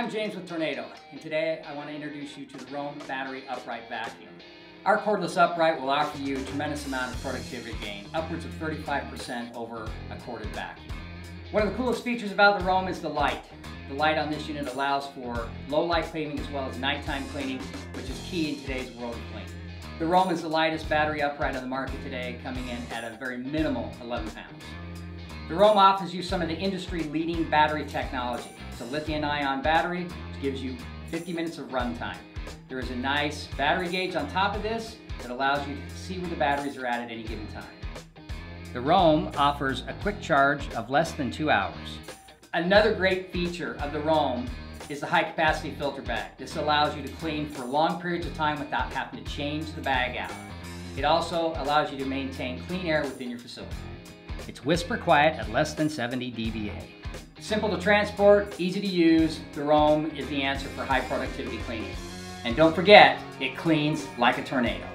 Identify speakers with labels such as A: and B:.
A: I'm James with Tornado, and today I want to introduce you to the Roam Battery Upright Vacuum. Our cordless upright will offer you a tremendous amount of productivity gain, upwards of 35% over a corded vacuum. One of the coolest features about the Roam is the light. The light on this unit allows for low light cleaning as well as nighttime cleaning, which is key in today's world of cleaning. The Roam is the lightest battery upright on the market today, coming in at a very minimal 11 pounds. The Roam offers you some of the industry-leading battery technology. It's a lithium-ion battery, which gives you 50 minutes of run time. There is a nice battery gauge on top of this that allows you to see where the batteries are at any given time. The Roam offers a quick charge of less than 2 hours. Another great feature of the Roam is the high-capacity filter bag. This allows you to clean for long periods of time without having to change the bag out. It also allows you to maintain clean air within your facility. It's whisper quiet at less than 70 dBA. Simple to transport, easy to use, the Roam is the answer for high productivity cleaning. And don't forget, it cleans like a tornado.